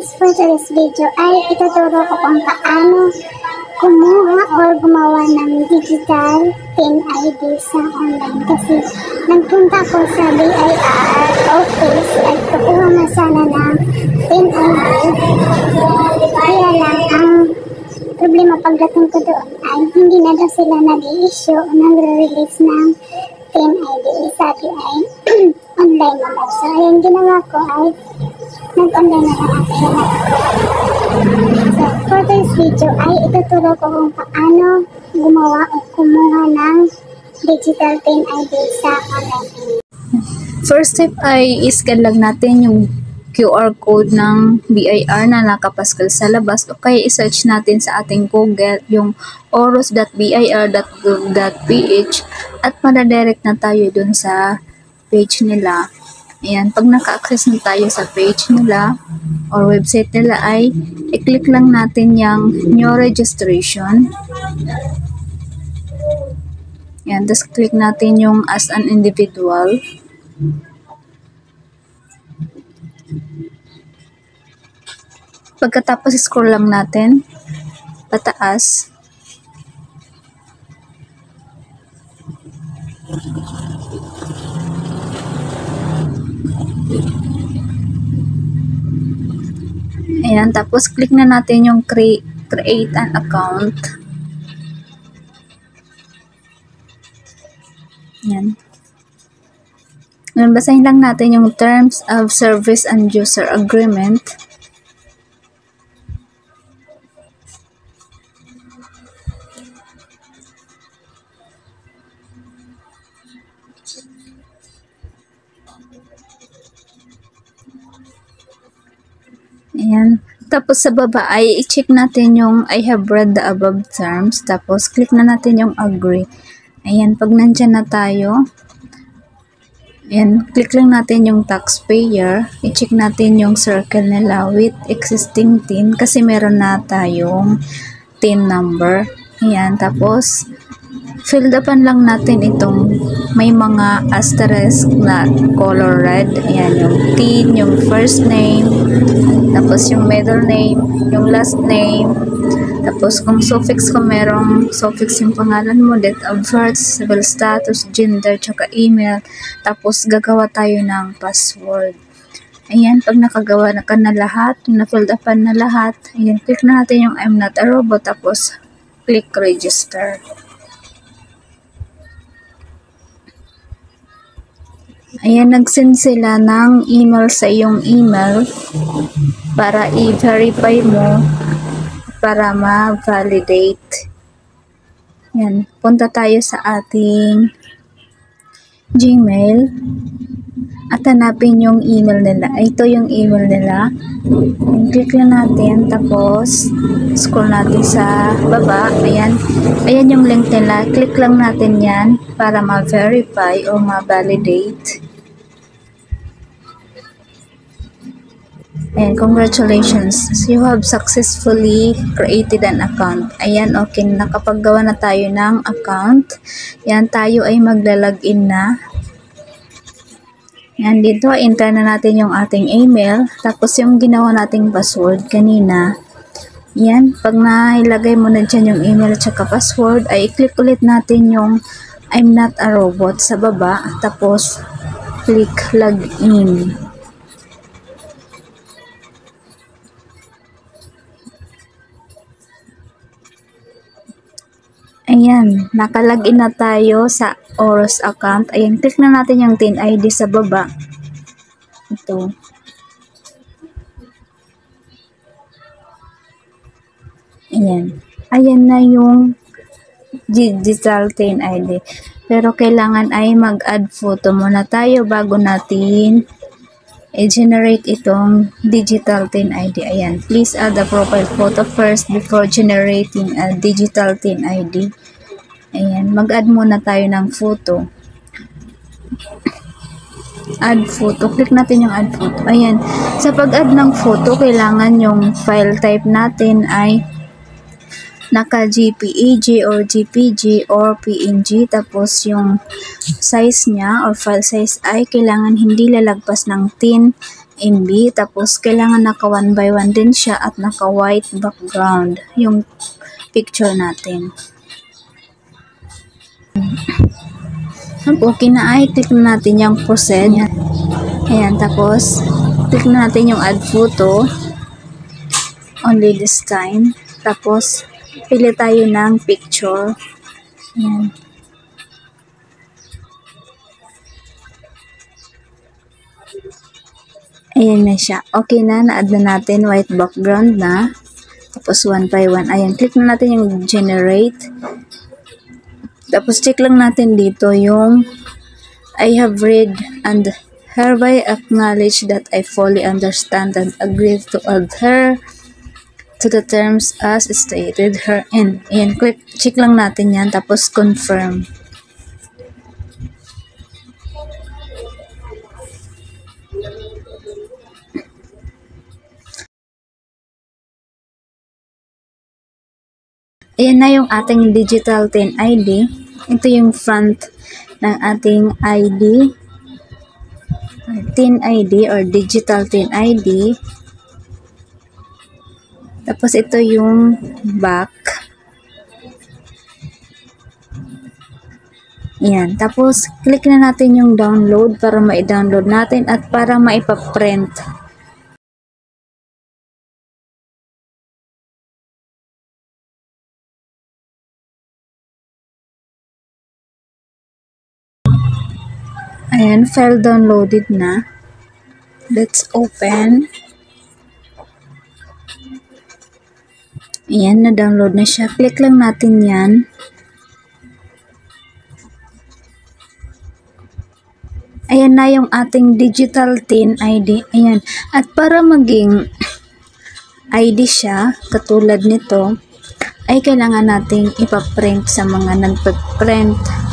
guys, for today's video ay ituturo ko kung paano kumuha or gumawa ng digital PIN ID sa online. Kasi nagpunta ko sa BIR office at kukuha na sana ng PIN ID. Kaya lang, ang problema pagdating ko doon ay hindi na daw sila nag-i-issue o nag-release ng PIN ID. Sabi ay online na daw. So, ayun ginawa ko ay nag-online na lang ako. So, for this video ay ituturo ko kung paano gumawa o kumuha ng digital PIN ID sa online. First step ay i-scan lang natin yung QR code ng BIR na nakapaskal sa labas o kaya i-search natin sa ating Google yung oros.bir.gov.ph at madadirect na tayo dun sa page nila. Ayan, pag naka-access na tayo sa page nila or website nila ay i-click lang natin yung new registration. Ayan, tapos click natin yung as an individual. Pagkatapos scroll lang natin pataas. Ayan, tapos click na natin yung create an account. Ayan. Ngayon, basahin lang natin yung terms of service and user agreement. Ayan. Tapos sa baba ay i-check natin yung I have read the above terms. Tapos click na natin yung agree. Ayan. Pag nandyan na tayo, ayan, click lang natin yung taxpayer. I-check natin yung circle nila with existing TIN kasi meron na tayong TIN number. Ayan. Tapos fill upan lang natin itong may mga asterisk na color red. Ayan, yung TIN, yung first name, tapos yung middle name, yung last name, tapos kung suffix, kung merong suffix yung pangalan mo, date of birth, civil status, gender, tsaka email. Tapos gagawa tayo ng password. Ayan, pag nakagawa na ka na lahat, yung na-filled upan na lahat, ayan, click na natin yung I'm not a robot, tapos click register. Ayan, nag-send sila ng email sa iyong email para i-verify mo para ma-validate. Ayan, punta tayo sa ating Gmail at hanapin yung email nila. Ito yung email nila. Ayan, click lang natin, tapos scroll natin sa baba. Ayan, ayan yung link nila. Click lang natin yan para ma-verify o ma-validate. And congratulations, you have successfully created an account. Ayan, okay, nakapaggawa na tayo ng account. Yan, tayo ay maglalagin na. Yan, dito, enter na natin yung ating email. Tapos yung ginawa nating password kanina. Yan, pag nailagay mo na dyan yung email at saka password, ay i-click ulit natin yung I'm not a robot sa baba. Tapos, click login. Ayan, nakalagin na tayo sa Oros account. Ayan, click na natin yung TIN ID sa baba. Ito. Ayan. Ayan na yung digital TIN ID. Pero kailangan ay mag-add photo muna tayo bago natin i-generate itong digital TIN ID. Ayan, please add the profile photo first before generating a digital TIN ID. Ayan, mag-add muna tayo ng photo. Add photo. Click natin yung add photo. Ayan, sa pag-add ng photo, kailangan yung file type natin ay naka-JPEG or JPG or PNG. Tapos yung size niya or file size ay kailangan hindi lalagpas ng 10 MB. Tapos, kailangan naka 1 by 1 din siya at naka white background yung picture natin. Okay na ay, click na natin yung proceed. Ayan, tapos, click na natin yung add photo. Only this time. Tapos, pili tayo ng picture. Ayan. Ayan na siya. Okay na, na-add na natin white background na. Tapos, 1 by 1. Ayan, click na natin yung generate. Tapos, check lang natin dito yung I have read and hereby acknowledge that I fully understand and agree to adhere to the terms as stated herein. Ayan, check lang natin yan. Tapos, confirm. Ayan na yung ating digital TIN ID. Ito yung front ng ating ID. TIN ID or digital TIN ID. Tapos ito yung back. Ayan. Tapos click na natin yung download para ma-download natin at para maipa-print. Ayan, file downloaded na. Let's open. Ayan, na-download na siya. Click lang natin yan. Ayan na yung ating digital TIN ID. Ayan. At para maging ID siya, katulad nito, ay kailangan nating ipaprint sa mga nagpa-print